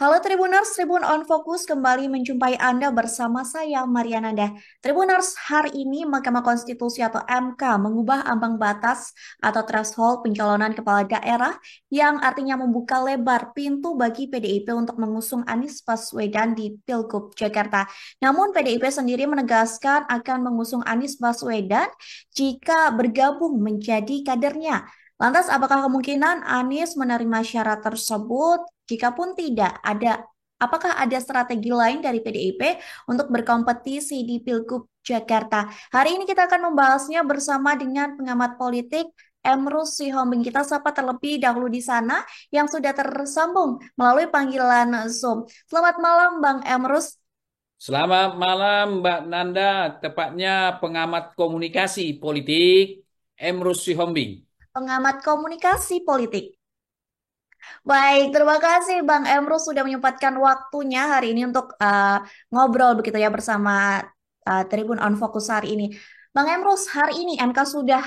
Halo Tribuners, Tribun on Fokus kembali menjumpai Anda bersama saya Mariananda. Tribuners, hari ini Mahkamah Konstitusi atau MK mengubah ambang batas atau threshold pencalonan kepala daerah yang artinya membuka lebar pintu bagi PDIP untuk mengusung Anies Baswedan di Pilgub Jakarta. Namun PDIP sendiri menegaskan akan mengusung Anies Baswedan jika bergabung menjadi kadernya. Lantas, apakah kemungkinan Anies menerima syarat tersebut? Jikapun tidak ada, apakah ada strategi lain dari PDIP untuk berkompetisi di Pilgub Jakarta? Hari ini kita akan membahasnya bersama dengan pengamat politik Emrus Sihombing. Kita sapa terlebih dahulu di sana yang sudah tersambung melalui panggilan Zoom. Selamat malam, Bang Emrus. Selamat malam Mbak Nanda, tepatnya pengamat komunikasi politik Emrus Sihombing. Pengamat komunikasi politik. Baik, terima kasih Bang Emrus sudah menyempatkan waktunya hari ini untuk ngobrol begitu ya bersama Tribun on Fokus hari ini. Bang Emrus, hari ini MK sudah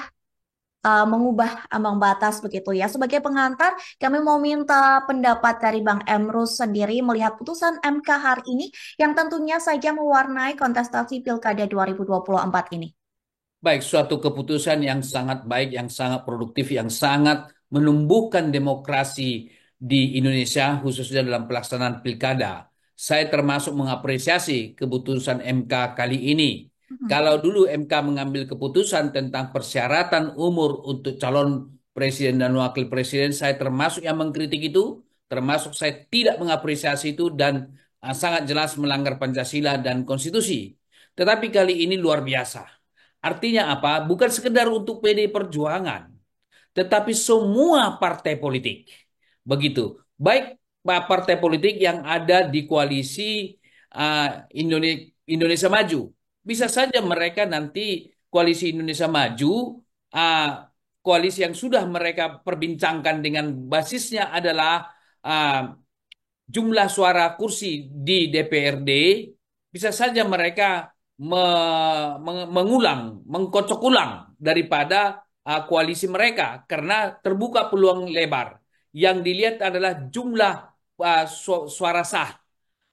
mengubah ambang batas begitu ya. Sebagai pengantar, kami mau minta pendapat dari Bang Emrus sendiri melihat putusan MK hari ini yang tentunya saja mewarnai kontestasi Pilkada 2024 ini. Baik, suatu keputusan yang sangat baik, yang sangat produktif, yang sangat menumbuhkan demokrasi di Indonesia, khususnya dalam pelaksanaan pilkada. Saya termasuk mengapresiasi keputusan MK kali ini. Mhm. Kalau dulu MK mengambil keputusan tentang persyaratan umur untuk calon presiden dan wakil presiden, saya termasuk yang mengkritik itu, termasuk saya tidak mengapresiasi itu dan sangat jelas melanggar Pancasila dan konstitusi. Tetapi kali ini luar biasa. Artinya apa? Bukan sekedar untuk PD Perjuangan, tetapi semua partai politik. Begitu. Baik partai politik yang ada di koalisi Indonesia Maju. Bisa saja mereka nanti koalisi Indonesia Maju, uh, koalisi yang sudah mereka perbincangkan dengan basisnya adalah uh, jumlah suara kursi di DPRD, bisa saja mereka mengulang, mengkocok ulang daripada koalisi mereka karena terbuka peluang lebar. Yang dilihat adalah jumlah suara sah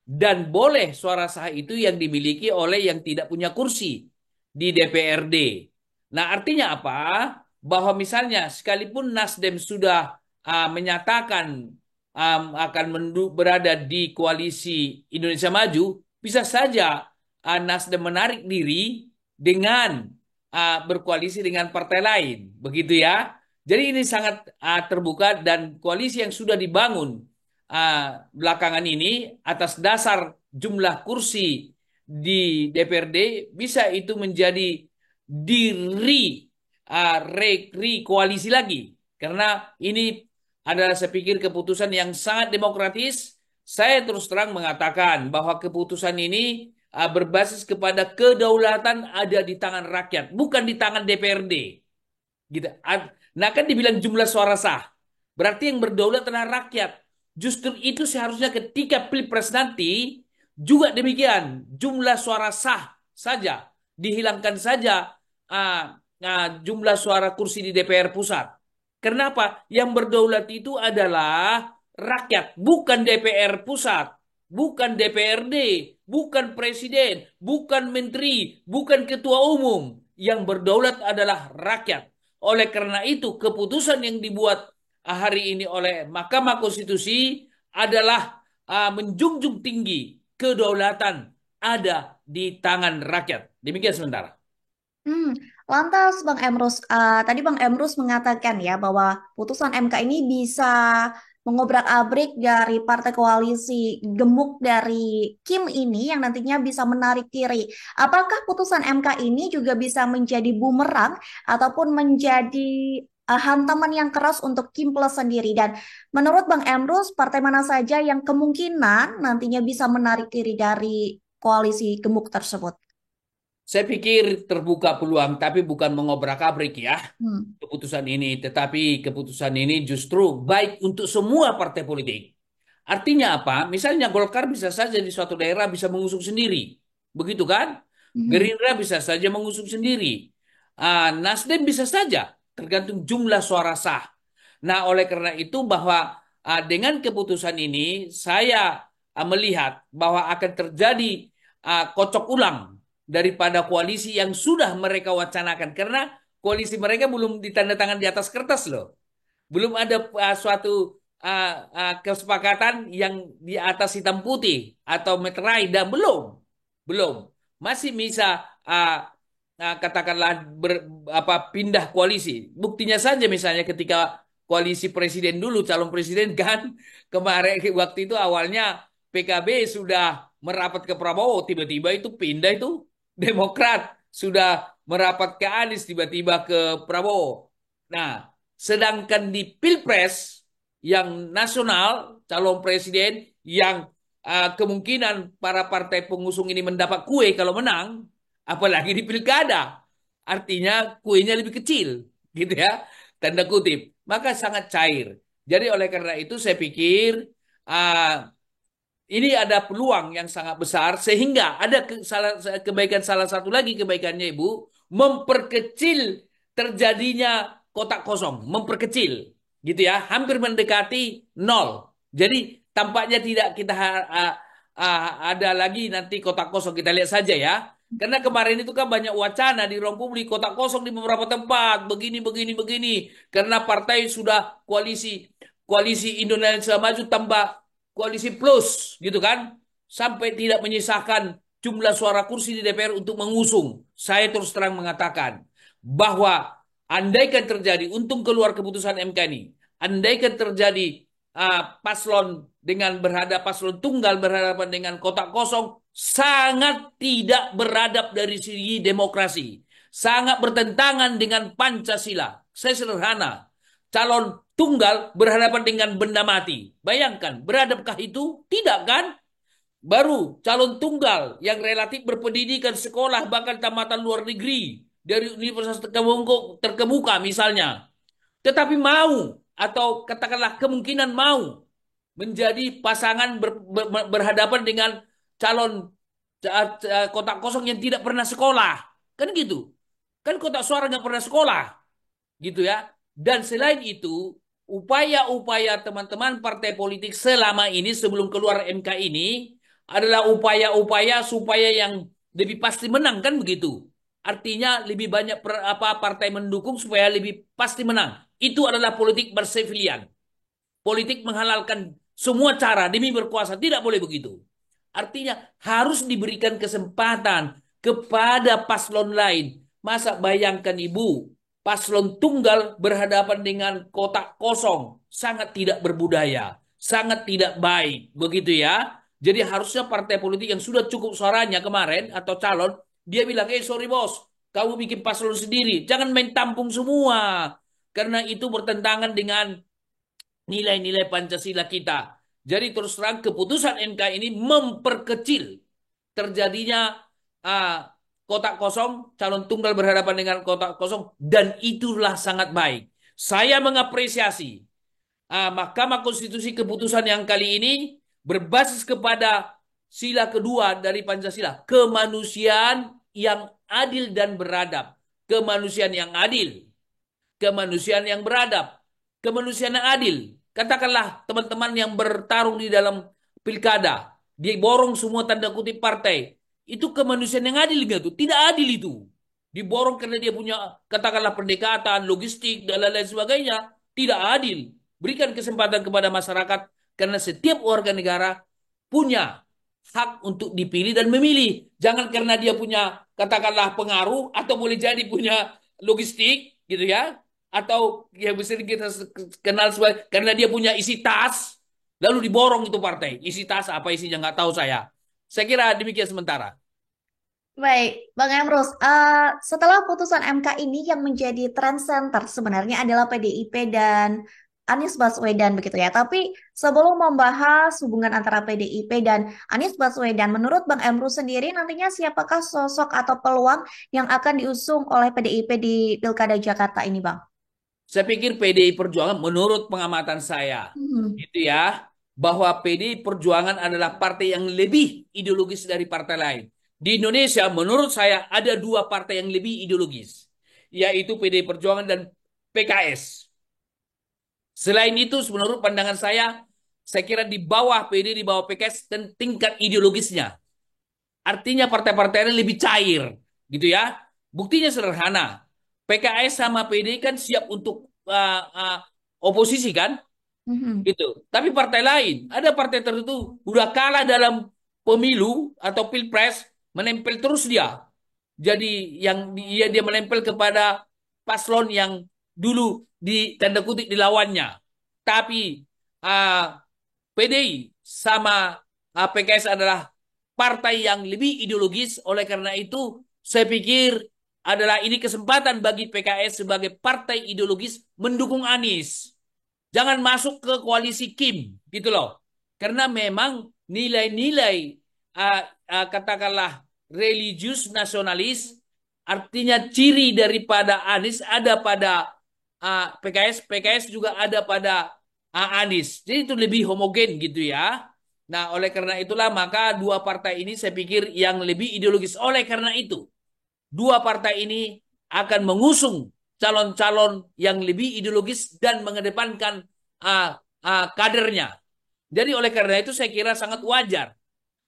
dan boleh suara sah itu yang dimiliki oleh yang tidak punya kursi di DPRD. Nah, artinya apa? Bahwa misalnya sekalipun Nasdem sudah menyatakan akan berada di koalisi Indonesia Maju, bisa saja Nasdem menarik diri dengan berkoalisi dengan partai lain, begitu ya. Jadi ini sangat terbuka dan koalisi yang sudah dibangun belakangan ini atas dasar jumlah kursi di DPRD bisa itu menjadi diri koalisi lagi karena ini adalah saya pikir keputusan yang sangat demokratis. Saya terus terang mengatakan bahwa keputusan ini berbasis kepada kedaulatan ada di tangan rakyat, bukan di tangan DPRD. Gitu. Nah kan dibilang jumlah suara sah. Berarti yang berdaulat adalah rakyat. Justru itu seharusnya ketika Pilpres nanti juga demikian. Jumlah suara sah saja. Dihilangkan saja jumlah suara kursi di DPR pusat. Kenapa? Yang berdaulat itu adalah rakyat, bukan DPR pusat, bukan DPRD, bukan presiden, bukan menteri, bukan ketua umum. Yang berdaulat adalah rakyat. Oleh karena itu, keputusan yang dibuat hari ini oleh Mahkamah Konstitusi adalah menjunjung tinggi kedaulatan ada di tangan rakyat. Demikian sementara. Hmm, lantas Bang Emrus, tadi Bang Emrus mengatakan ya bahwa putusan MK ini bisa mengobrak-abrik dari partai koalisi gemuk dari Kim ini yang nantinya bisa menarik diri. Apakah putusan MK ini juga bisa menjadi bumerang ataupun menjadi hantaman yang keras untuk Kim Plus sendiri? Dan menurut Bang Emrus, partai mana saja yang kemungkinan nantinya bisa menarik diri dari koalisi gemuk tersebut? Saya pikir terbuka peluang, tapi bukan mengobrak-abrik ya Hmm. keputusan ini. Tetapi keputusan ini justru baik untuk semua partai politik. Artinya apa? Misalnya Golkar bisa saja di suatu daerah bisa mengusung sendiri. Begitu kan? Mhm. Gerindra bisa saja mengusung sendiri. Nasdem bisa saja, tergantung jumlah suara sah. Nah, oleh karena itu bahwa dengan keputusan ini, saya melihat bahwa akan terjadi kocok ulang daripada koalisi yang sudah mereka wacanakan. Karena koalisi mereka belum ditandatangan di atas kertas loh. Belum ada suatu kesepakatan yang di atas hitam putih atau meterai dan belum, belum. Masih bisa katakanlah pindah koalisi. Buktinya saja misalnya ketika koalisi presiden dulu calon presiden kan kemarin waktu itu awalnya PKB sudah merapat ke Prabowo, tiba-tiba itu pindah itu Demokrat sudah merapat ke Anies tiba-tiba ke Prabowo. Nah, sedangkan di Pilpres yang nasional, calon presiden yang kemungkinan para partai pengusung ini mendapat kue kalau menang, apalagi di pilkada. Artinya kuenya lebih kecil, gitu ya, tanda kutip. Maka sangat cair. Jadi oleh karena itu saya pikir uh, ini ada peluang yang sangat besar sehingga ada kebaikan salah satu lagi kebaikannya Ibu memperkecil terjadinya kotak kosong, memperkecil gitu ya, hampir mendekati nol. Jadi tampaknya tidak kita ada lagi nanti kotak kosong kita lihat saja ya. Karena kemarin itu kan banyak wacana di ruang publik kotak kosong di beberapa tempat begini begini begini karena partai sudah koalisi koalisi Indonesia Maju tambah koalisi plus gitu kan sampai tidak menyisakan jumlah suara kursi di DPR untuk mengusung. Saya terus terang mengatakan bahwa andaikan terjadi untung keluar keputusan MK ini, andaikan terjadi paslon dengan paslon tunggal berhadapan dengan kotak kosong sangat tidak beradab dari segi demokrasi, sangat bertentangan dengan Pancasila. Saya sederhana, calon tunggal berhadapan dengan benda mati. Bayangkan, beradabkah itu? Tidak kan? Baru calon tunggal yang relatif berpendidikan sekolah bahkan tamatan luar negeri dari universitas terkemuka misalnya. Tetapi mau atau katakanlah kemungkinan mau menjadi pasangan berhadapan dengan calon kotak kosong yang tidak pernah sekolah. Kan gitu. Kan kotak suara nggak pernah sekolah gitu ya. Dan selain itu, upaya-upaya teman-teman partai politik selama ini sebelum keluar MK ini adalah upaya-upaya supaya yang lebih pasti menang kan begitu. Artinya lebih banyak partai mendukung supaya lebih pasti menang. Itu adalah politik bersevilian. Politik menghalalkan semua cara demi berkuasa. Tidak boleh begitu. Artinya harus diberikan kesempatan kepada paslon lain. Masa bayangkan Ibu, paslon tunggal berhadapan dengan kotak kosong. Sangat tidak berbudaya. Sangat tidak baik. Begitu ya. Jadi harusnya partai politik yang sudah cukup suaranya kemarin atau calon, dia bilang, sorry bos, kamu bikin paslon sendiri. Jangan main tampung semua. Karena itu bertentangan dengan nilai-nilai Pancasila kita. Jadi terus terang keputusan MK ini memperkecil terjadinya uh, kotak kosong, calon tunggal berhadapan dengan kotak kosong, dan itulah sangat baik. Saya mengapresiasi Mahkamah Konstitusi keputusan yang kali ini berbasis kepada sila kedua dari Pancasila, kemanusiaan yang adil dan beradab. Kemanusiaan yang adil, kemanusiaan yang beradab, kemanusiaan yang adil. Katakanlah teman-teman yang bertarung di dalam pilkada, diborong semua tanda kutip partai. Itu kemanusiaan yang adil gitu. Tidak adil itu. Diborong karena dia punya katakanlah pendekatan, logistik, dan lain-lain sebagainya. Tidak adil. Berikan kesempatan kepada masyarakat karena setiap warga negara punya hak untuk dipilih dan memilih. Jangan karena dia punya katakanlah pengaruh atau boleh jadi punya logistik gitu ya atau yang bisa kita kenal sebagai karena dia punya isi tas lalu diborong itu partai isi tas apa isinya nggak tahu saya kira demikian sementara. Baik, Bang Emrus, setelah putusan MK ini yang menjadi trend center sebenarnya adalah PDIP dan Anies Baswedan begitu ya. Tapi sebelum membahas hubungan antara PDIP dan Anies Baswedan, menurut Bang Emrus sendiri nantinya siapakah sosok atau peluang yang akan diusung oleh PDIP di Pilkada Jakarta ini, Bang? Saya pikir PDI Perjuangan menurut pengamatan saya Hmm. gitu ya bahwa PDI Perjuangan adalah partai yang lebih ideologis dari partai lain. Di Indonesia menurut saya ada dua partai yang lebih ideologis yaitu PDI Perjuangan dan PKS. Selain itu menurut pandangan saya kira di bawah PD, di bawah PKS dan tingkat ideologisnya. Artinya partai-partai ini lebih cair, gitu ya. Buktinya sederhana. PKS sama PD kan siap untuk oposisi kan, Mhm. gitu. Tapi partai lain, ada partai tertentu udah kalah dalam pemilu atau pilpres, menempel terus dia. Jadi yang dia menempel kepada paslon yang dulu di tanda kutip dilawannya. Tapi PDI sama PKS adalah partai yang lebih ideologis. Oleh karena itu, saya pikir adalah ini kesempatan bagi PKS sebagai partai ideologis mendukung Anies. Jangan masuk ke koalisi Kim, gitu loh. Karena memang nilai-nilai katakanlah religius nasionalis, artinya ciri daripada Anies ada pada PKS, PKS juga ada pada Anies. Jadi itu lebih homogen gitu ya. Nah, oleh karena itulah maka dua partai ini saya pikir yang lebih ideologis. Oleh karena itu, dua partai ini akan mengusung calon-calon yang lebih ideologis dan mengedepankan kadernya. Jadi oleh karena itu saya kira sangat wajar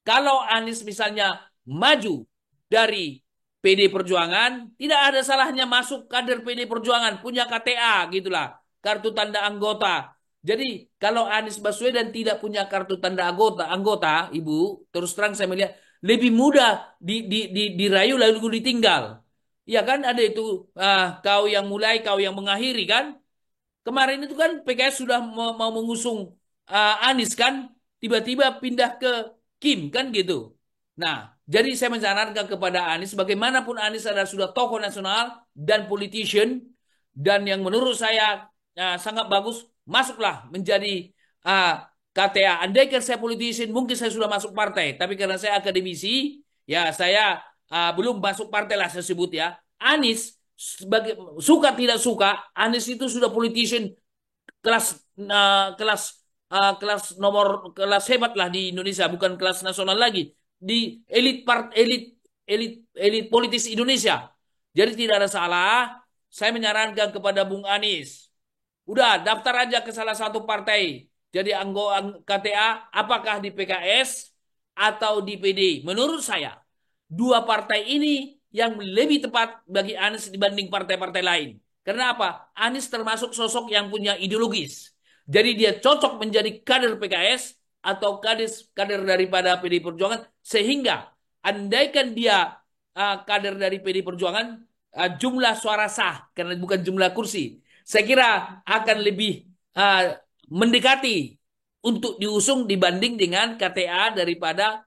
kalau Anies misalnya maju dari PD Perjuangan, tidak ada salahnya masuk kader PD Perjuangan, punya KTA gitulah, kartu tanda anggota. Jadi kalau Anies Baswedan tidak punya kartu tanda anggota, Ibu, terus terang saya melihat lebih mudah dirayu lalu ditinggal. Ya kan ada itu kau yang mulai, kau yang mengakhiri kan? Kemarin itu kan PKS sudah mau mengusung Anies kan, tiba-tiba pindah ke Kim kan gitu. Nah, jadi saya menyarankan kepada Anies, bagaimanapun Anies adalah sudah tokoh nasional dan politician, dan yang menurut saya sangat bagus, masuklah menjadi KTA. Andaikan saya politician, mungkin saya sudah masuk partai. Tapi karena saya akademisi, ya saya belum masuk partai lah saya sebut ya. Anies sebagai suka tidak suka, Anies itu sudah politician kelas kelas kelas hebat lah di Indonesia, bukan kelas nasional lagi, di elit politis Indonesia. Jadi tidak ada salah. Saya menyarankan kepada Bung Anies, udah daftar aja ke salah satu partai. Jadi anggota KTA, apakah di PKS atau di PD. Menurut saya, dua partai ini yang lebih tepat bagi Anies dibanding partai-partai lain. Karena apa? Anies termasuk sosok yang punya ideologis. Jadi dia cocok menjadi kader PKS atau kader daripada PD Perjuangan, sehingga andaikan dia kader dari PD Perjuangan, jumlah suara sah karena bukan jumlah kursi, saya kira akan lebih uh, mendekati untuk diusung dibanding dengan KTA daripada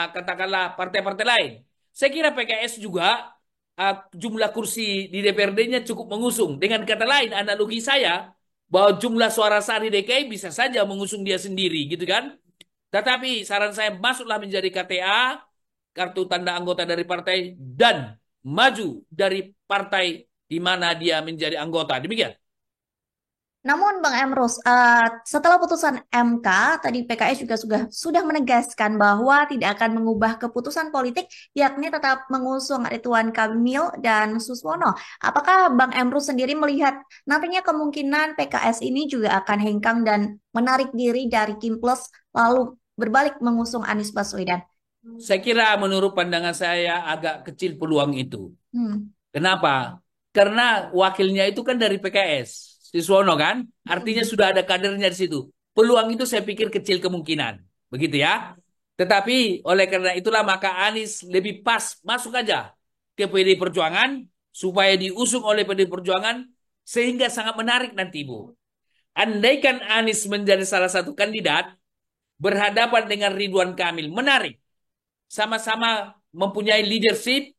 katakanlah partai-partai lain. Saya kira PKS juga jumlah kursi di DPRD-nya cukup mengusung. Dengan kata lain, analogi saya bahwa jumlah suara sah di DKI bisa saja mengusung dia sendiri, gitu kan? Tetapi saran saya masuklah menjadi KTA, kartu tanda anggota dari partai, dan maju dari partai di mana dia menjadi anggota. Demikian. Namun Bang Emrus, setelah putusan MK, tadi PKS juga sudah menegaskan bahwa tidak akan mengubah keputusan politik, yakni tetap mengusung Ridwan Kamil dan Suswono. Apakah Bang Emrus sendiri melihat nantinya kemungkinan PKS ini juga akan hengkang dan menarik diri dari Kim Plus, lalu berbalik mengusung Anies Baswedan? Saya kira menurut pandangan saya agak kecil peluang itu. Hmm. Kenapa? Karena wakilnya itu kan dari PKS, Siswono kan? Artinya Hmm. sudah ada kadernya di situ. Peluang itu saya pikir kecil kemungkinan. Begitu ya. Tetapi oleh karena itulah maka Anies lebih pas masuk aja ke PD Perjuangan supaya diusung oleh PD Perjuangan sehingga sangat menarik nanti, Bu. Andaikan Anies menjadi salah satu kandidat berhadapan dengan Ridwan Kamil, menarik. Sama-sama mempunyai leadership,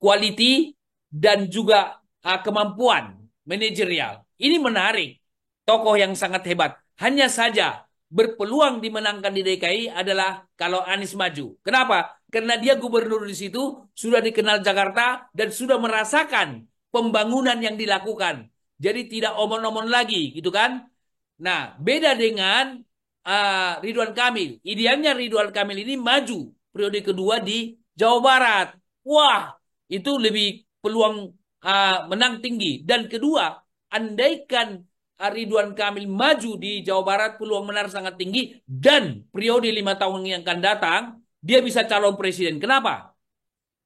quality, dan juga kemampuan manajerial. Ini menarik. Tokoh yang sangat hebat. Hanya saja berpeluang dimenangkan di DKI adalah kalau Anies maju. Kenapa? Karena dia gubernur di situ, sudah dikenal Jakarta, dan sudah merasakan pembangunan yang dilakukan. Jadi tidak omon-omon lagi, gitu kan? Nah, beda dengan Ridwan Kamil. Idealnya Ridwan Kamil ini maju periode kedua di Jawa Barat. Wah, itu lebih peluang menang tinggi. Dan kedua, andaikan Ridwan Kamil maju di Jawa Barat, peluang menang sangat tinggi dan periode 5 tahun yang akan datang dia bisa calon presiden. Kenapa?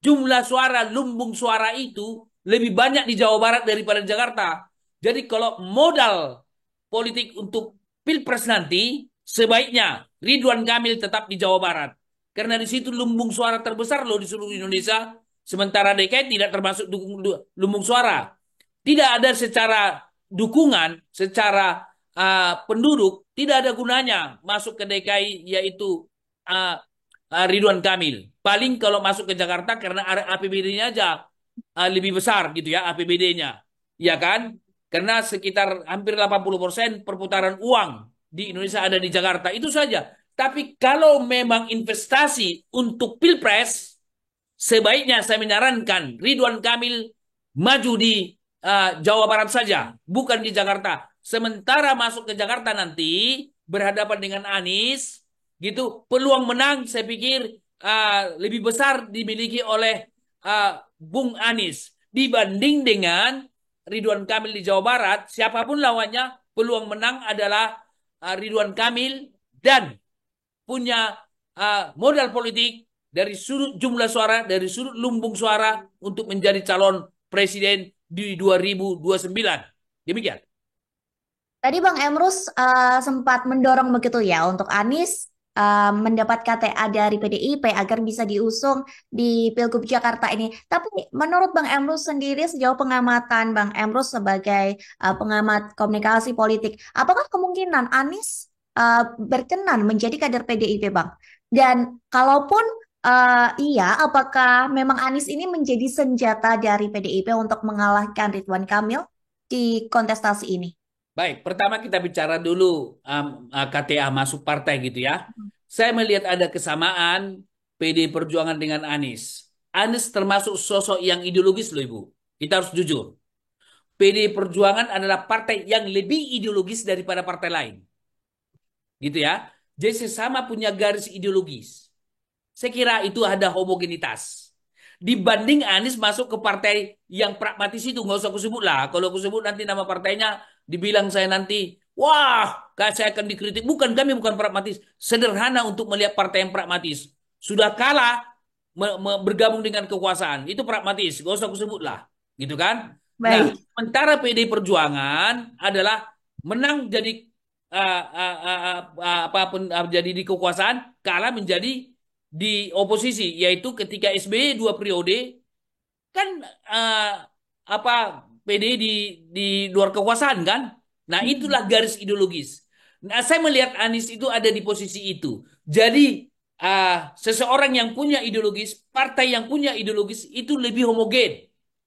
Jumlah suara, lumbung suara itu lebih banyak di Jawa Barat daripada Jakarta. Jadi kalau modal politik untuk Pilpres nanti, sebaiknya Ridwan Kamil tetap di Jawa Barat. Karena di situ lumbung suara terbesar loh di seluruh Indonesia. Sementara DKI tidak termasuk lumbung suara. Tidak ada secara dukungan, secara penduduk, tidak ada gunanya masuk ke DKI yaitu uh, Ridwan Kamil. Paling kalau masuk ke Jakarta karena APBD-nya aja lebih besar gitu ya APBD-nya. Ya kan? Karena sekitar hampir 80% perputaran uang di Indonesia ada di Jakarta. Itu saja. Tapi kalau memang investasi untuk Pilpres, sebaiknya saya menyarankan Ridwan Kamil maju di Jawa Barat saja, bukan di Jakarta. Sementara masuk ke Jakarta nanti berhadapan dengan Anies, gitu, peluang menang saya pikir lebih besar dimiliki oleh Bung Anies dibanding dengan Ridwan Kamil di Jawa Barat. Siapapun lawannya, peluang menang adalah Ridwan Kamil dan punya modal politik dari sudut jumlah suara, dari sudut lumbung suara untuk menjadi calon presiden di 2029. Demikian. Tadi Bang Emrus sempat mendorong begitu ya untuk Anies mendapat KTA dari PDIP agar bisa diusung di Pilgub Jakarta ini. Tapi menurut Bang Emrus sendiri sejauh pengamatan Bang Emrus sebagai pengamat komunikasi politik, apakah kemungkinan Anies berkenan menjadi kader PDIP Bang? Dan kalaupun iya, apakah memang Anies ini menjadi senjata dari PDIP untuk mengalahkan Ridwan Kamil di kontestasi ini? Baik, pertama kita bicara dulu KTA masuk partai gitu ya. Saya melihat ada kesamaan PD Perjuangan dengan Anies. Anies termasuk sosok yang ideologis loh Ibu. Kita harus jujur. PD Perjuangan adalah partai yang lebih ideologis daripada partai lain. Gitu ya. Jadi sesama punya garis ideologis. Saya kira itu ada homogenitas. Dibanding Anies masuk ke partai yang pragmatis itu, nggak usah aku sebut lah. Kalau aku sebut nanti nama partainya, dibilang saya nanti, wah, saya akan dikritik. Bukan, kami bukan pragmatis. Sederhana untuk melihat partai yang pragmatis. Sudah kalah bergabung dengan kekuasaan. Itu pragmatis, nggak usah aku sebut lah. Gitu kan? Nah, Baik. sementara PD Perjuangan adalah menang jadi apapun jadi di kekuasaan, kalah menjadi di oposisi, yaitu ketika SBY 2 periode kan PD di luar kekuasaan kan. Nah, itulah garis ideologis. Nah, saya melihat Anies itu ada di posisi itu. Jadi seseorang yang punya ideologis, partai yang punya ideologis itu lebih homogen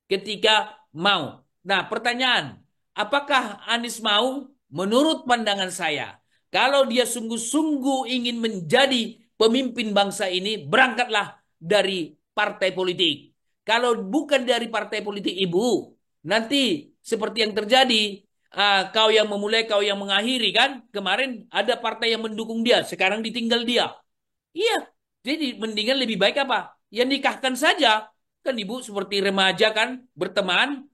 ketika mau. Nah, pertanyaan, apakah Anies mau? Menurut pandangan saya, kalau dia sungguh-sungguh ingin menjadi pemimpin bangsa ini, berangkatlah dari partai politik. Kalau bukan dari partai politik Ibu, nanti seperti yang terjadi, kau yang memulai, kau yang mengakhiri kan? Kemarin ada partai yang mendukung dia, sekarang ditinggal dia. Iya, jadi mendingan lebih baik apa? Ya nikahkan saja. Kan ibu seperti remaja kan, berteman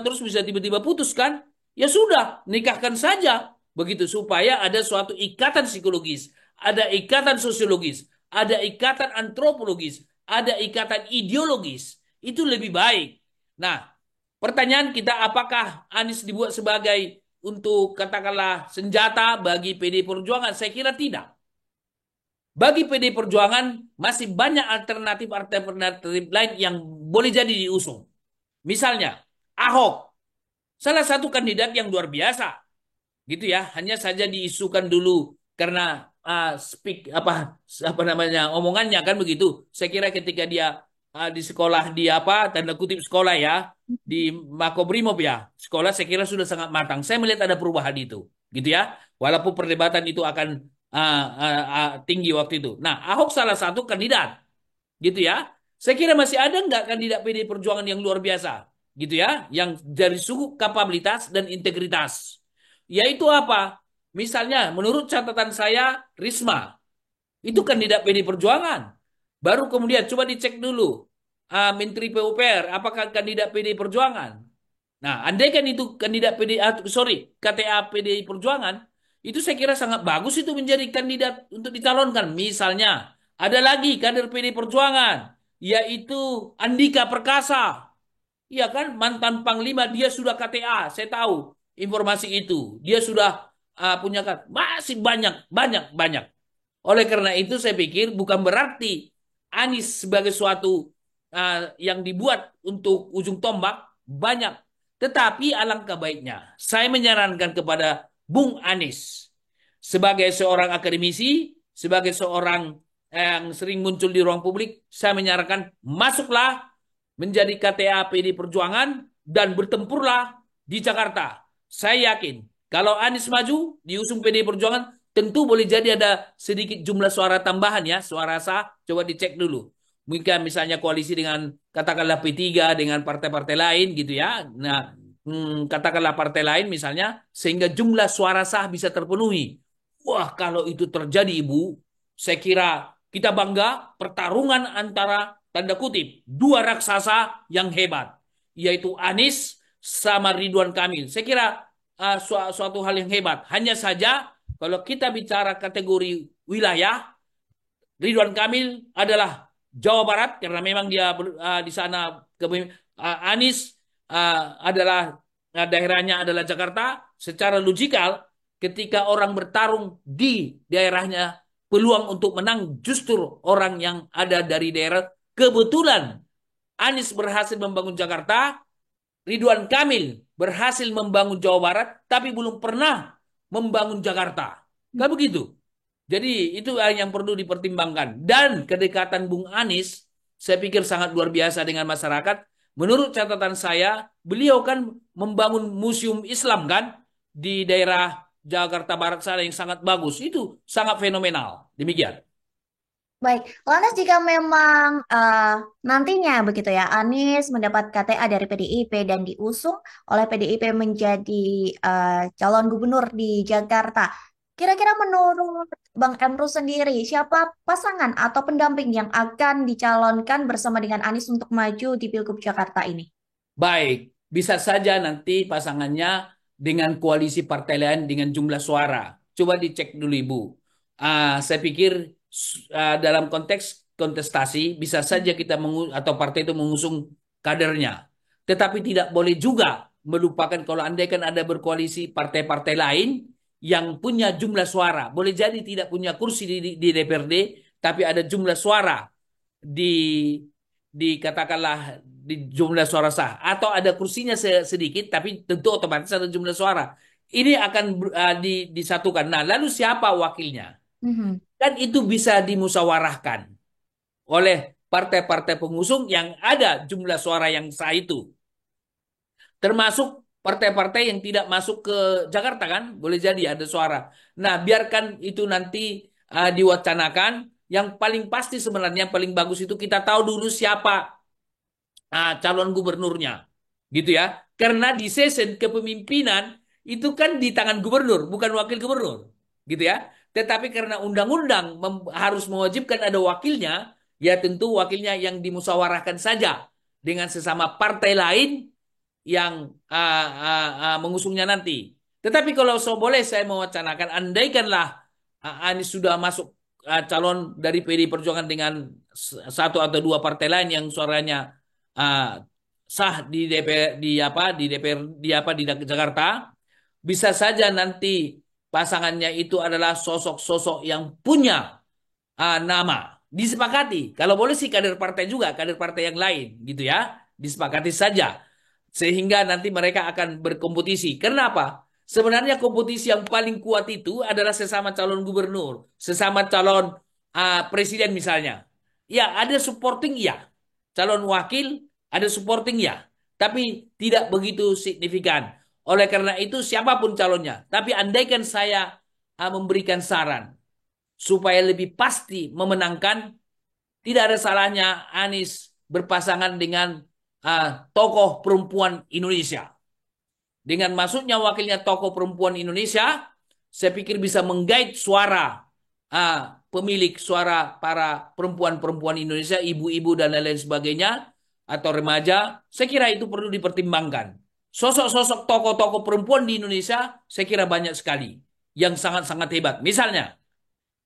terus bisa tiba-tiba putus kan? Ya sudah, nikahkan saja. Begitu, supaya ada suatu ikatan psikologis, ada ikatan sosiologis, ada ikatan antropologis, ada ikatan ideologis. Itu lebih baik. Nah, pertanyaan kita apakah Anies dibuat sebagai untuk katakanlah senjata bagi PD Perjuangan? Saya kira tidak. Bagi PD Perjuangan masih banyak alternatif-alternatif lain yang boleh jadi diusung. Misalnya, Ahok, salah satu kandidat yang luar biasa, gitu ya. Hanya saja diisukan dulu karena apa namanya omongannya kan begitu. Saya kira ketika dia di sekolah di apa tanda kutip sekolah ya di Makobrimob ya sekolah saya kira sudah sangat matang. Saya melihat ada perubahan itu, gitu ya. Walaupun perdebatan itu akan tinggi waktu itu. Nah, Ahok salah satu kandidat, gitu ya. Saya kira masih ada nggak kandidat PD Perjuangan yang luar biasa, gitu ya, yang dari suku kapabilitas dan integritas. Yaitu apa? Misalnya, menurut catatan saya, Risma itu kandidat PD Perjuangan. Baru kemudian coba dicek dulu Menteri PUPR apakah kandidat PD Perjuangan. Nah, andai kan itu kandidat KTA PDI Perjuangan, itu saya kira sangat bagus itu menjadi kandidat untuk dicalonkan. Misalnya, ada lagi kader PDI Perjuangan, yaitu Andika Perkasa. Iya kan, mantan Panglima, dia sudah KTA, saya tahu informasi itu. Dia sudah punya masih banyak, banyak, banyak. Oleh karena itu saya pikir bukan berarti Anies sebagai suatu yang dibuat untuk ujung tombak banyak. Tetapi alangkah baiknya saya menyarankan kepada Bung Anies sebagai seorang akademisi, sebagai seorang yang sering muncul di ruang publik, saya menyarankan masuklah menjadi KTA PD Perjuangan dan bertempurlah di Jakarta. Saya yakin kalau Anies maju diusung PD Perjuangan, tentu boleh jadi ada sedikit jumlah suara tambahan ya, suara sah. Coba dicek dulu. Mungkin misalnya koalisi dengan katakanlah P3 dengan partai-partai lain gitu ya. Nah, katakanlah partai lain misalnya sehingga jumlah suara sah bisa terpenuhi. Wah, kalau itu terjadi Ibu, saya kira kita bangga pertarungan antara tanda kutip dua raksasa yang hebat, yaitu Anies sama Ridwan Kamil. Saya kira suatu hal yang hebat. Hanya saja kalau kita bicara kategori wilayah, Ridwan Kamil adalah Jawa Barat karena memang dia di sana Anies adalah daerahnya adalah Jakarta. Secara logikal, ketika orang bertarung di daerahnya, peluang untuk menang justru orang yang ada dari daerah. Kebetulan Anies berhasil membangun Jakarta, Ridwan Kamil berhasil membangun Jawa Barat, tapi belum pernah membangun Jakarta. Kan begitu? Jadi itu yang perlu dipertimbangkan. Dan kedekatan Bung Anies, saya pikir sangat luar biasa dengan masyarakat. Menurut catatan saya, beliau kan membangun museum Islam kan di daerah Jakarta Barat sana yang sangat bagus. Itu sangat fenomenal. Demikian. Baik, lantas jika memang nantinya begitu ya, Anies mendapat KTA dari PDIP dan diusung oleh PDIP menjadi calon gubernur di Jakarta, kira-kira menurut Bang Emru sendiri, siapa pasangan atau pendamping yang akan dicalonkan bersama dengan Anies untuk maju di Pilgub Jakarta ini? Baik, bisa saja nanti pasangannya dengan koalisi partai lain dengan jumlah suara. Coba dicek dulu Ibu. Saya pikir dalam konteks kontestasi bisa saja kita atau partai itu mengusung kadernya. Tetapi tidak boleh juga melupakan kalau andai kan ada berkoalisi partai-partai lain yang punya jumlah suara. Boleh jadi tidak punya kursi di DPRD, tapi ada jumlah suara di katakanlah di jumlah suara sah atau ada kursinya sedikit tapi tentu otomatis ada jumlah suara. Ini akan disatukan. Nah, lalu siapa wakilnya? Mhm. Dan itu bisa dimusyawarahkan oleh partai-partai pengusung yang ada jumlah suara yang sah itu. Termasuk partai-partai yang tidak masuk ke Jakarta kan, boleh jadi ada suara. Nah, biarkan itu nanti diwacanakan. Yang paling pasti sebenarnya yang paling bagus itu kita tahu dulu siapa calon gubernurnya. Gitu ya. Karena di session kepemimpinan itu kan di tangan gubernur, bukan wakil gubernur. Gitu ya. Tetapi karena undang-undang harus mewajibkan ada wakilnya, ya tentu wakilnya yang dimusyawarahkan saja dengan sesama partai lain yang mengusungnya nanti. Tetapi kalau so boleh saya mewacanakan, andaikanlah Anies sudah masuk calon dari PDI Perjuangan dengan satu atau dua partai lain yang suaranya uh, sah di DPR di DPR di Jakarta, bisa saja nanti pasangannya itu adalah sosok-sosok yang punya nama. Disepakati. Kalau boleh sih kader partai juga, kader partai yang lain gitu ya. Disepakati saja. Sehingga nanti mereka akan berkompetisi. Kenapa? Sebenarnya kompetisi yang paling kuat itu adalah sesama calon gubernur, sesama calon presiden misalnya. Ya, ada supporting ya. Calon wakil ada supporting ya. Tapi tidak begitu signifikan. Oleh karena itu siapapun calonnya. Tapi andaikan saya memberikan saran supaya lebih pasti memenangkan, tidak ada salahnya Anies berpasangan dengan tokoh perempuan Indonesia. Dengan masuknya wakilnya tokoh perempuan Indonesia, saya pikir bisa menggait suara pemilik suara para perempuan-perempuan Indonesia, ibu-ibu dan lain-lain sebagainya, atau remaja. Saya kira itu perlu dipertimbangkan Sosok-sosok tokoh-tokoh perempuan di Indonesia saya kira banyak sekali yang sangat-sangat hebat. Misalnya,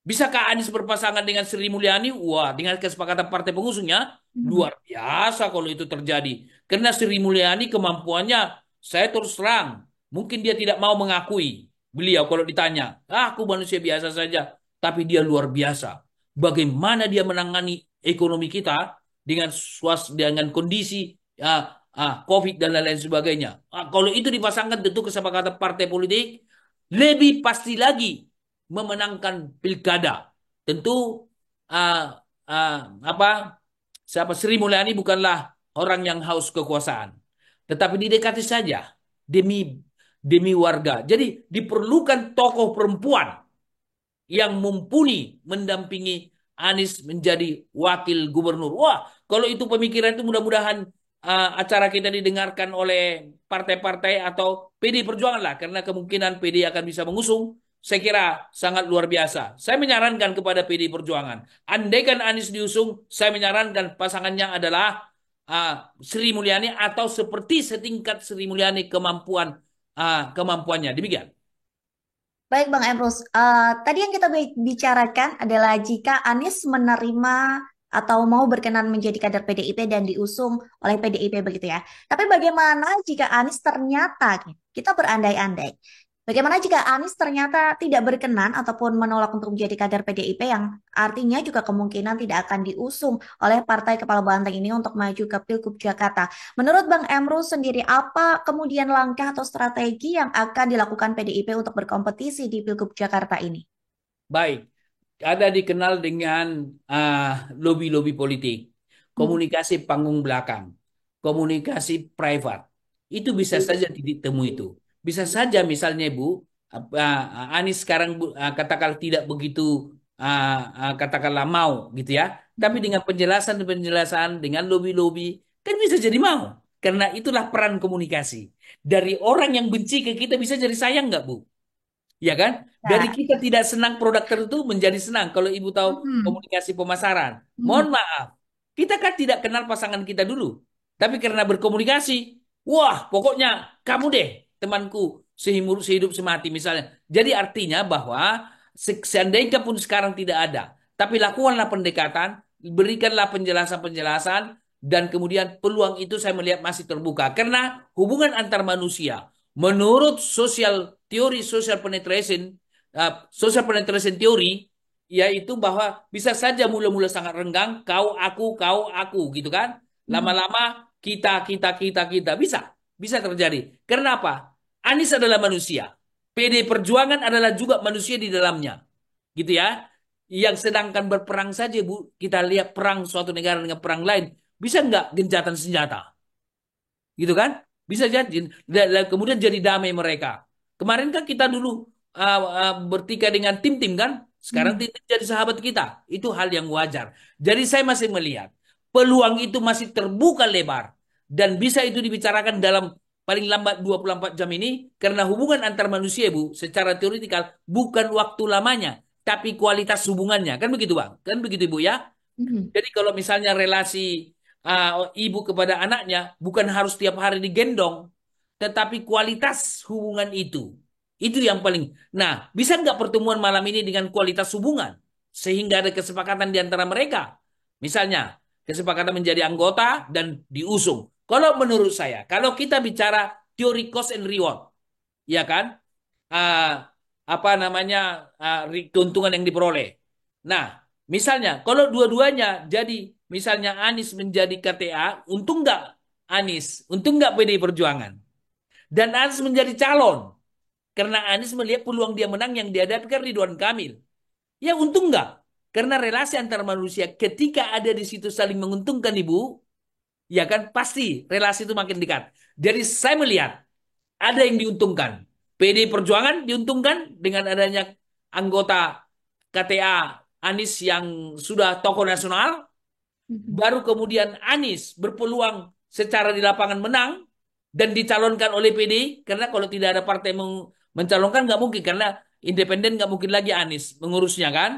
bisakah Anies berpasangan dengan Sri Mulyani? Wah, dengan kesepakatan partai pengusungnya, Mhm. luar biasa kalau itu terjadi. Karena Sri Mulyani kemampuannya, saya terus terang, mungkin dia tidak mau mengakui. Beliau kalau ditanya, ah, aku manusia biasa saja. Tapi dia luar biasa. Bagaimana dia menangani ekonomi kita dengan kondisi COVID dan lain-lain sebagainya. Kalau itu dipasangkan tentu kesepakatan partai politik, lebih pasti lagi memenangkan pilkada. Tentu uh, uh, apa siapa Sri Mulyani bukanlah orang yang haus kekuasaan, tetapi didekati saja demi demi warga. Jadi diperlukan tokoh perempuan yang mumpuni mendampingi Anies menjadi wakil gubernur. Wah, kalau itu pemikiran itu mudah-mudahan acara kita didengarkan oleh partai-partai atau PD Perjuangan lah, karena kemungkinan PD akan bisa mengusung. Saya kira sangat luar biasa. Saya menyarankan kepada PD Perjuangan, andaikan Anies diusung, saya menyarankan pasangannya adalah Sri Mulyani atau seperti setingkat Sri Mulyani kemampuannya. Demikian. Baik Bang Emrus, tadi yang kita bicarakan adalah jika Anies menerima atau mau berkenan menjadi kader PDIP dan diusung oleh PDIP begitu ya. Tapi bagaimana jika Anies ternyata kita berandai-andai, bagaimana jika Anies ternyata tidak berkenan ataupun menolak untuk menjadi kader PDIP yang artinya juga kemungkinan tidak akan diusung oleh Partai Kepala Banteng ini untuk maju ke Pilgub Jakarta. Menurut Bang Emrus sendiri, apa kemudian langkah atau strategi yang akan dilakukan PDIP untuk berkompetisi di Pilgub Jakarta ini? Baik. Ada dikenal dengan lobby-lobby politik, Hmm. komunikasi panggung belakang, komunikasi private. Itu bisa saja titik temu itu. Bisa saja misalnya Bu, Anies sekarang katakanlah tidak begitu katakanlah mau gitu ya. Tapi dengan penjelasan-penjelasan, dengan lobby-lobby, kan bisa jadi mau. Karena itulah peran komunikasi. Dari orang yang benci ke kita bisa jadi sayang nggak Bu? Ya kan? Dari Ya. kita tidak senang produk tertentu menjadi senang. Kalau Ibu tahu Hmm. komunikasi pemasaran. Hmm. Mohon maaf, kita kan tidak kenal pasangan kita dulu. Tapi karena berkomunikasi, wah pokoknya kamu deh temanku sehidup semati misalnya. Jadi artinya bahwa seandainya pun sekarang tidak ada, tapi lakukanlah pendekatan, berikanlah penjelasan-penjelasan, dan kemudian peluang itu saya melihat masih terbuka. Karena hubungan antar manusia, menurut teori social penetration teori, yaitu bahwa bisa saja mula-mula sangat renggang, kau aku gitu kan. Hmm. Lama-lama kita bisa terjadi. Kenapa? Anies adalah manusia. PD Perjuangan adalah juga manusia di dalamnya. Gitu ya. Yang sedangkan berperang saja Bu, kita lihat perang suatu negara dengan perang lain, bisa nggak gencatan senjata? Gitu kan? Bisa jadi. Kemudian jadi damai mereka. Kemarin kan kita dulu bertikai dengan tim-tim kan? Sekarang Hmm. tim jadi sahabat kita. Itu hal yang wajar. Jadi saya masih melihat peluang itu masih terbuka lebar dan bisa itu dibicarakan dalam paling lambat 24 jam ini karena hubungan antar manusia Bu secara teoritikal bukan waktu lamanya tapi kualitas hubungannya. Kan begitu Bang? Kan begitu Ibu ya? Hmm. Jadi kalau misalnya relasi ibu kepada anaknya bukan harus tiap hari digendong, tetapi kualitas hubungan itu yang paling. Nah, bisa nggak pertemuan malam ini dengan kualitas hubungan sehingga ada kesepakatan di antara mereka? Misalnya kesepakatan menjadi anggota dan diusung. Kalau menurut saya, kalau kita bicara teori cost and reward, ya kan? Ah, apa namanya keuntungan yang diperoleh. Nah, misalnya kalau dua-duanya jadi misalnya Anies menjadi KTA, untung nggak Anies, untung nggak PDI Perjuangan. Dan Anies menjadi calon karena Anies melihat peluang dia menang yang dihadapi kan Ridwan Kamil. Ya untung nggak? Karena relasi antar manusia ketika ada di situ saling menguntungkan Ibu, ya kan pasti relasi itu makin dekat. Jadi saya melihat ada yang diuntungkan. PD Perjuangan diuntungkan dengan adanya anggota KTA Anies yang sudah tokoh nasional, Hmm. baru kemudian Anies berpeluang secara di lapangan menang dan dicalonkan oleh PD, karena kalau tidak ada partai mencalonkan nggak mungkin, karena independen nggak mungkin lagi Anies mengurusnya kan.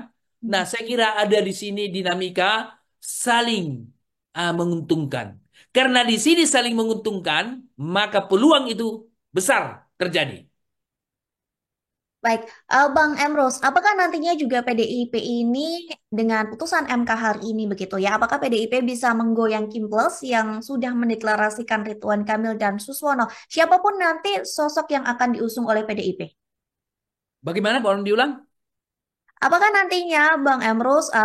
Nah, Hmm. saya kira ada di sini dinamika saling menguntungkan. Karena di sini saling menguntungkan, maka peluang itu besar terjadi. Baik, Bang Emrus, apakah nantinya juga PDIP ini dengan putusan MK hari ini begitu ya? Apakah PDIP bisa menggoyang Kim Plus yang sudah mendeklarasikan Ridwan Kamil dan Suswono? Siapapun nanti sosok yang akan diusung oleh PDIP? Bagaimana? Boleh diulang? Apakah nantinya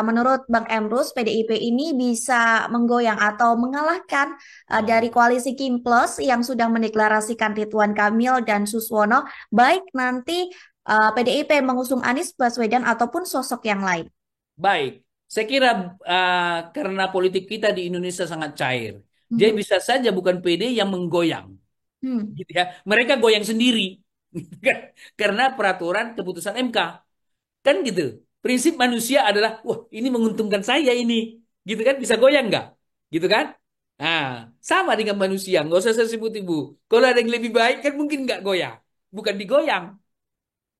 menurut Bang Emrus, PDIP ini bisa menggoyang atau mengalahkan dari Oh, koalisi Kim Plus yang sudah mendeklarasikan Ridwan Kamil dan Suswono, baik nanti PDIP mengusung Anies Baswedan ataupun sosok yang lain? baik. Saya kira karena politik kita di Indonesia sangat cair, dia Mhm. bisa saja bukan PD yang menggoyang, Hmm. gitu ya. Mereka goyang sendiri, gitu kan? Karena peraturan keputusan MK, kan gitu. Prinsip manusia adalah, wah ini menguntungkan saya ini, gitu kan? Bisa goyang nggak? Gitu kan? Nah, sama dengan manusia, nggak usah saya sebut ibu. Kalau ada yang lebih baik kan mungkin nggak goyang, bukan digoyang.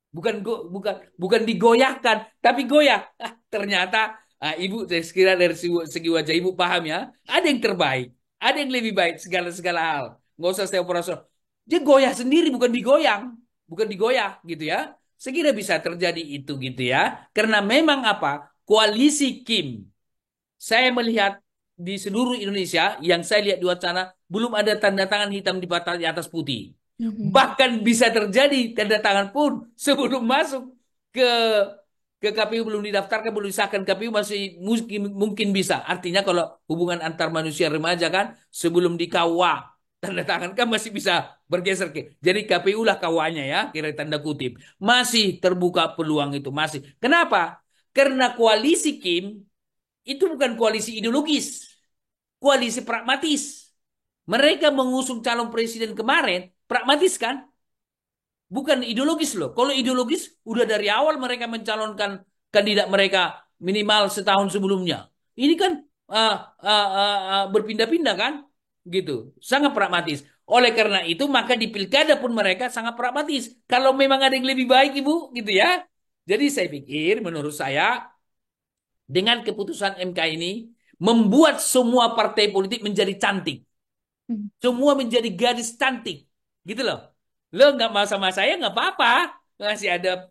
Bukan digoyahkan, tapi goyah. Ternyata ibu saya kira dari segi wajah ibu paham ya. Ada yang terbaik, ada yang lebih baik segala segala hal. Nggak usah saya operasional. Dia goyah sendiri, bukan digoyang, bukan digoyah gitu ya. Saya kira bisa terjadi itu gitu ya. Karena memang apa? Koalisi Kim. Saya melihat di seluruh Indonesia yang saya lihat di wacana belum ada tanda tangan hitam di atas putih. Mhm. Bahkan bisa terjadi tanda tangan pun sebelum masuk ke KPU, belum didaftarkan, belum disahkan KPU, masih mungkin bisa. Artinya kalau hubungan antar manusia remaja kan sebelum di KUA tanda tangan kan masih bisa bergeser ke. Jadi KPU lah KUA-nya ya, kira tanda kutip. Masih terbuka peluang itu masih. Kenapa? Karena koalisi Kim itu bukan koalisi ideologis, koalisi pragmatis. Mereka mengusung calon presiden kemarin, pragmatis kan? Bukan ideologis loh. Kalau ideologis, udah dari awal mereka mencalonkan kandidat mereka minimal setahun sebelumnya. Ini kan berpindah-pindah kan? Gitu. Sangat pragmatis. Oleh karena itu, maka di pilkada pun mereka sangat pragmatis. Kalau memang ada yang lebih baik, Ibu, gitu ya. Jadi saya pikir, menurut saya, dengan keputusan MK ini, membuat semua partai politik menjadi cantik. Mhm. Semua menjadi gadis cantik. Gitu loh. Lo nggak mau sama saya nggak apa-apa. Masih ada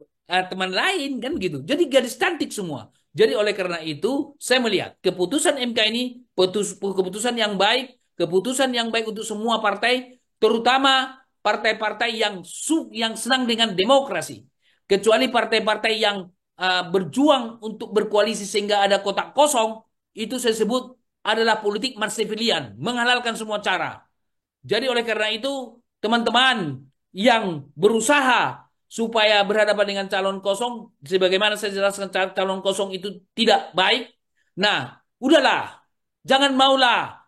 teman lain kan gitu. Jadi gadis cantik semua. Jadi oleh karena itu saya melihat keputusan MK ini keputusan yang baik, keputusan yang baik untuk semua partai, terutama partai-partai yang senang dengan demokrasi. Kecuali partai-partai yang berjuang untuk berkoalisi sehingga ada kotak kosong, itu saya sebut adalah politik Machiavellian, menghalalkan semua cara. Jadi oleh karena itu, teman-teman yang berusaha supaya berhadapan dengan calon kosong, sebagaimana saya jelaskan calon kosong itu tidak baik. Nah, udahlah, jangan maulah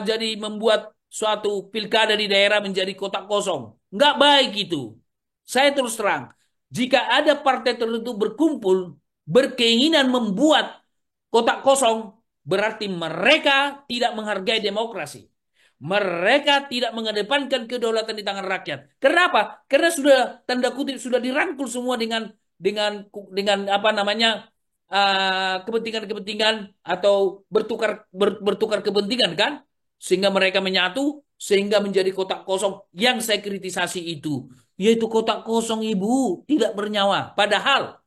jadi membuat suatu pilkada di daerah menjadi kotak kosong. Nggak baik itu. Saya terus terang, jika ada partai tertentu berkumpul berkeinginan membuat kotak kosong, berarti mereka tidak menghargai demokrasi. Mereka tidak mengedepankan kedaulatan di tangan rakyat. Kenapa? Karena sudah tanda kutip sudah dirangkul semua dengan apa namanya kepentingan-kepentingan atau bertukar kepentingan kan, sehingga mereka menyatu sehingga menjadi kotak kosong yang saya kritisasi itu, yaitu kotak kosong ibu tidak bernyawa. Padahal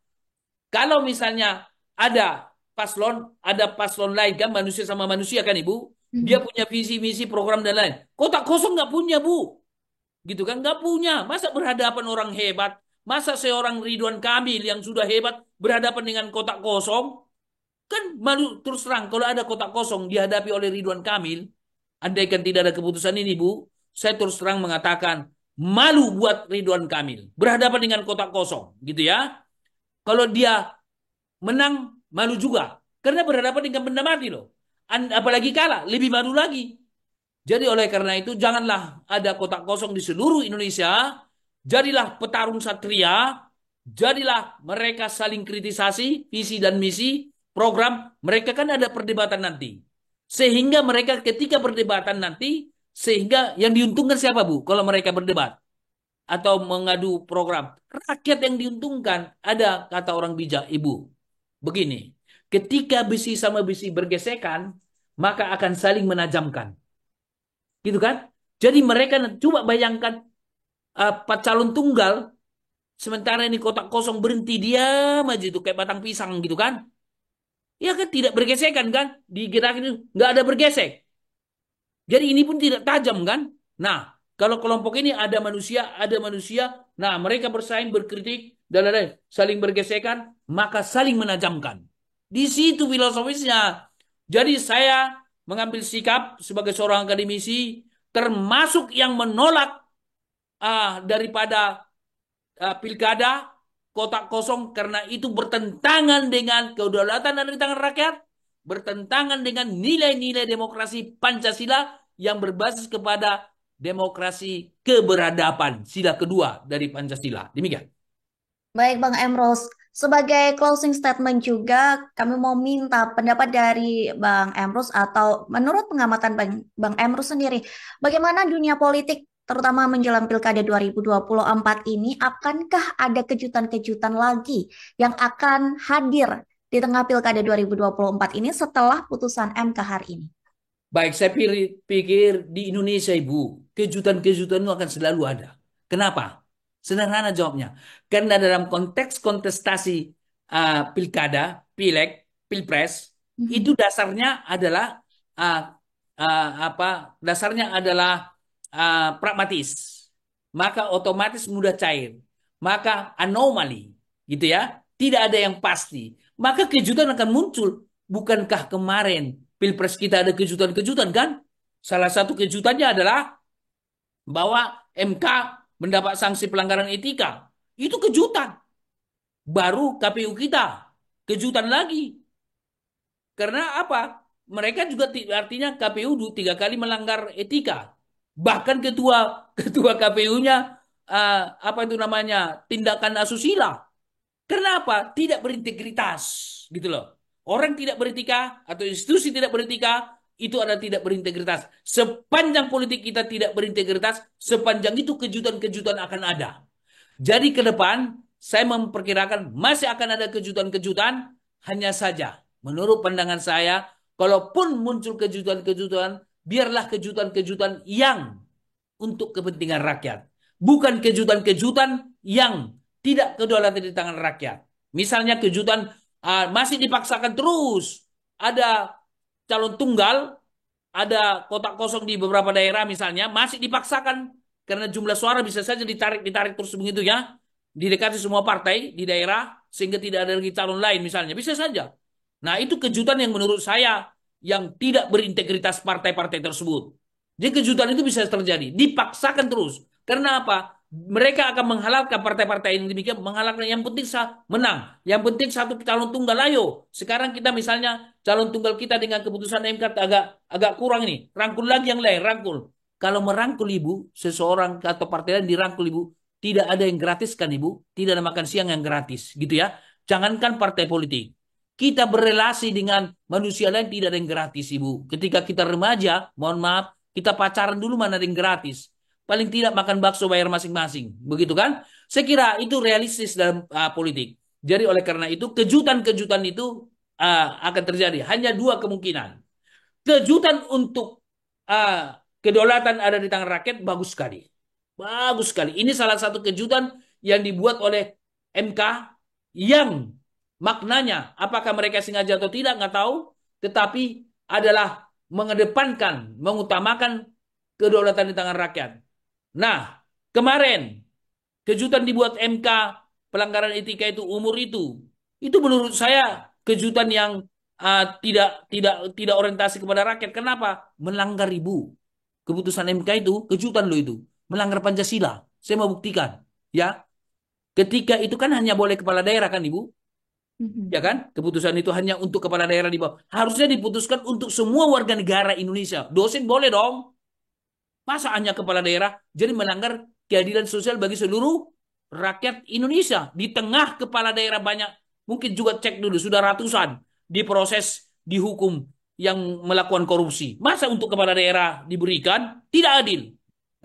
kalau misalnya ada ada paslon lain kan manusia sama manusia kan Ibu, dia Mhm. punya visi misi program dan lain. Kotak kosong nggak punya Bu, gitu kan nggak punya. Masa berhadapan orang hebat, masa seorang Ridwan Kamil yang sudah hebat berhadapan dengan kotak kosong, kan malu terus terang kalau ada kotak kosong dihadapi oleh Ridwan Kamil, andaikan tidak ada keputusan ini Bu, saya terus terang mengatakan malu buat Ridwan Kamil berhadapan dengan kotak kosong, gitu ya. Kalau dia menang malu juga karena berhadapan dengan benda mati loh. Apalagi kalah lebih malu lagi. Jadi oleh karena itu janganlah ada kotak kosong di seluruh Indonesia. Jadilah petarung satria, jadilah mereka saling kritisasi visi dan misi program. Mereka kan ada perdebatan nanti. Sehingga mereka ketika perdebatan nanti, sehingga yang diuntungkan siapa Bu kalau mereka berdebat atau mengadu program? Rakyat yang diuntungkan. Ada kata orang bijak Ibu. Begini, ketika besi sama besi bergesekan, maka akan saling menajamkan. gitu kan? Jadi mereka coba bayangkan calon tunggal, sementara ini kotak kosong berhenti diam aja itu kayak batang pisang gitu kan? Ya kan tidak bergesekan kan? Di gerakan itu nggak ada bergesek. Jadi ini pun tidak tajam kan? Nah, kalau kelompok ini ada manusia, ada manusia, nah mereka bersaing, berkritik, dan lain-lain, saling bergesekan, maka saling menajamkan. Di situ filosofisnya. Jadi saya mengambil sikap sebagai seorang akademisi, termasuk yang menolak daripada pilkada kotak kosong karena itu bertentangan dengan kedaulatan ada di tangan rakyat, bertentangan dengan nilai-nilai demokrasi Pancasila yang berbasis kepada demokrasi keberadaban, sila kedua dari Pancasila. Demikian. Baik Bang Emros, sebagai closing statement juga kami mau minta pendapat dari Bang Emros atau menurut pengamatan Bang Emros sendiri, bagaimana dunia politik terutama menjelang Pilkada 2024 ini, akankah ada kejutan-kejutan lagi yang akan hadir di tengah Pilkada 2024 ini setelah putusan MK hari ini? Baik, saya pikir di Indonesia, Ibu, kejutan-kejutan itu akan selalu ada. Kenapa? Sederhana jawabnya. Karena dalam konteks kontestasi pilkada, pileg, pilpres, itu Mhm. dasarnya adalah uh, apa? Dasarnya adalah pragmatis. Maka otomatis mudah cair. Maka anomali, gitu ya. Tidak ada yang pasti. Maka kejutan akan muncul. Bukankah kemarin Pilpres kita ada kejutan-kejutan kan? Salah satu kejutannya adalah bahwa MK mendapat sanksi pelanggaran etika. Itu kejutan. Baru KPU kita. Kejutan lagi. Karena apa? Mereka juga artinya KPU 3 kali melanggar etika. Bahkan ketua ketua KPU-nya apa itu namanya? Tindakan asusila. Kenapa? Tidak berintegritas, gitu loh. Orang tidak beretika atau institusi tidak beretika itu adalah tidak berintegritas. Sepanjang politik kita tidak berintegritas, sepanjang itu kejutan-kejutan akan ada. Jadi ke depan saya memperkirakan masih akan ada kejutan-kejutan, hanya saja menurut pandangan saya, kalaupun muncul kejutan-kejutan, biarlah kejutan-kejutan yang untuk kepentingan rakyat. Bukan kejutan-kejutan yang tidak kedaulatan di tangan rakyat. Misalnya kejutan masih dipaksakan terus. Ada calon tunggal, ada kotak kosong di beberapa daerah misalnya, masih dipaksakan karena jumlah suara bisa saja ditarik terus begitu ya. Didekati semua partai di daerah sehingga tidak ada lagi calon lain misalnya. Bisa saja. Nah, itu kejutan yang menurut saya yang tidak berintegritas partai-partai tersebut. Jadi kejutan itu bisa terjadi, dipaksakan terus. Karena apa? Mereka akan menghalalkan partai-partai yang demikian, menghalalkan yang penting menang. Yang penting satu calon tunggal. Ayo, sekarang kita misalnya calon tunggal kita dengan keputusan MK agak agak kurang ini, rangkul lagi yang lain, rangkul. Kalau merangkul Ibu, seseorang atau partai lain dirangkul Ibu, tidak ada yang gratis kan Ibu, tidak ada makan siang yang gratis, gitu ya. Jangankan partai politik. Kita berrelasi dengan manusia lain tidak ada yang gratis, Ibu. Ketika kita remaja, mohon maaf, kita pacaran dulu mana ada yang gratis. Paling tidak makan bakso bayar masing-masing. Begitu kan? Saya kira itu realistis dalam politik. Jadi oleh karena itu kejutan-kejutan itu akan terjadi. Hanya dua kemungkinan. Kejutan untuk kedaulatan ada di tangan rakyat bagus sekali. Bagus sekali. Ini salah satu kejutan yang dibuat oleh MK yang maknanya apakah mereka sengaja atau tidak nggak tahu, tetapi adalah mengedepankan, mengutamakan kedaulatan di tangan rakyat. Nah, kemarin kejutan dibuat MK pelanggaran etika itu umur itu menurut saya kejutan yang tidak orientasi kepada rakyat. Kenapa? Melanggar Ibu. Keputusan MK itu kejutan loh itu, melanggar Pancasila. Saya mau buktikan, ya. Ketika itu kan hanya boleh kepala daerah kan Ibu, ya Mhm. kan? Keputusan itu hanya untuk kepala daerah di bawah. Harusnya diputuskan untuk semua warga negara Indonesia. Dosen boleh dong. Masa hanya kepala daerah jadi melanggar keadilan sosial bagi seluruh rakyat Indonesia. Di tengah kepala daerah banyak, mungkin juga cek dulu, sudah ratusan diproses, dihukum yang melakukan korupsi. Masa untuk kepala daerah diberikan? Tidak adil.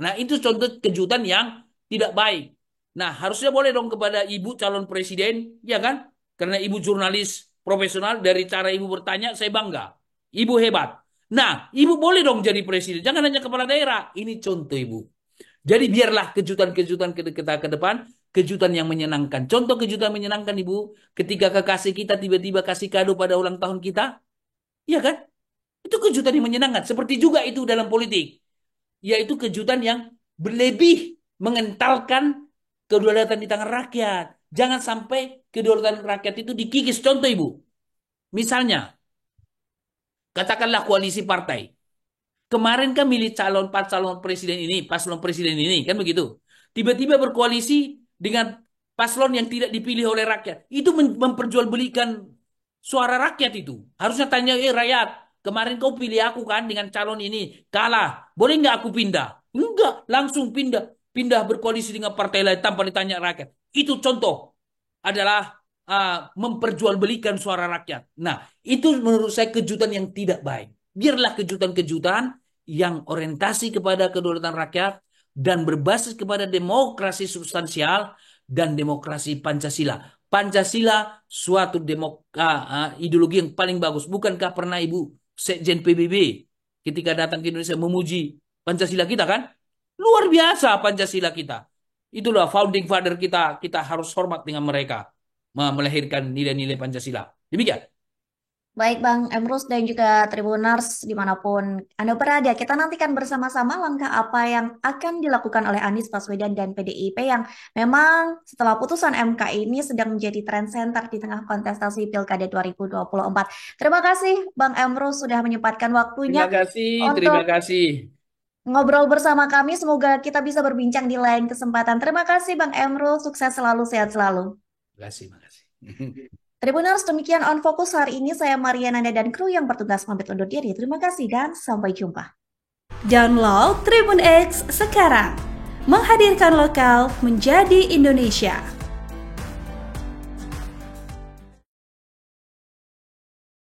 Nah, itu contoh kejutan yang tidak baik. Nah, harusnya boleh dong kepada ibu calon presiden, ya kan? Karena ibu jurnalis profesional, dari cara ibu bertanya, saya bangga. Ibu hebat. Nah, ibu boleh dong jadi presiden. Jangan hanya kepala daerah. Ini contoh ibu. Jadi biarlah kejutan-kejutan kita ke depan, kejutan yang menyenangkan. Contoh kejutan menyenangkan ibu, ketika kekasih kita tiba-tiba kasih kado pada ulang tahun kita, iya kan? Itu kejutan yang menyenangkan. Seperti juga itu dalam politik, yaitu kejutan yang berlebih mengentalkan kedaulatan di tangan rakyat. Jangan sampai kedaulatan rakyat itu dikikis. Contoh ibu, misalnya katakanlah koalisi partai. Kemarin kan milih calon presiden ini, paslon presiden ini, kan begitu. Tiba-tiba berkoalisi dengan paslon yang tidak dipilih oleh rakyat. Itu memperjualbelikan suara rakyat itu. Harusnya tanya, rakyat, kemarin kau pilih aku kan dengan calon ini, kalah. Boleh nggak aku pindah? Enggak, langsung pindah. Pindah berkoalisi dengan partai lain tanpa ditanya rakyat. Itu contoh adalah memperjualbelikan suara rakyat. Nah, itu menurut saya kejutan yang tidak baik. Biarlah kejutan-kejutan yang orientasi kepada kedaulatan rakyat dan berbasis kepada demokrasi substansial dan demokrasi Pancasila. Pancasila suatu ideologi yang paling bagus. Bukankah pernah Ibu Sekjen PBB ketika datang ke Indonesia memuji Pancasila kita kan? Luar biasa Pancasila kita. Itulah founding father kita. Kita harus hormat dengan mereka melahirkan nilai-nilai Pancasila. Demikian. Baik Bang Emrus dan juga Tribuners dimanapun Anda berada, kita nantikan bersama-sama langkah apa yang akan dilakukan oleh Anies Baswedan dan PDIP yang memang setelah putusan MK ini sedang menjadi trend center di tengah kontestasi Pilkada 2024. Terima kasih Bang Emrus sudah menyempatkan waktunya Terima kasih, terima untuk kasih. ngobrol bersama kami. Semoga kita bisa berbincang di lain kesempatan. Terima kasih Bang Emrus, sukses selalu, sehat selalu. Terima kasih, terima kasih. Tribuners, demikian On Focus hari ini. Saya Mariananda dan kru yang bertugas pamit undur diri. Terima kasih dan sampai jumpa. Download Tribun X sekarang. Menghadirkan lokal menjadi Indonesia.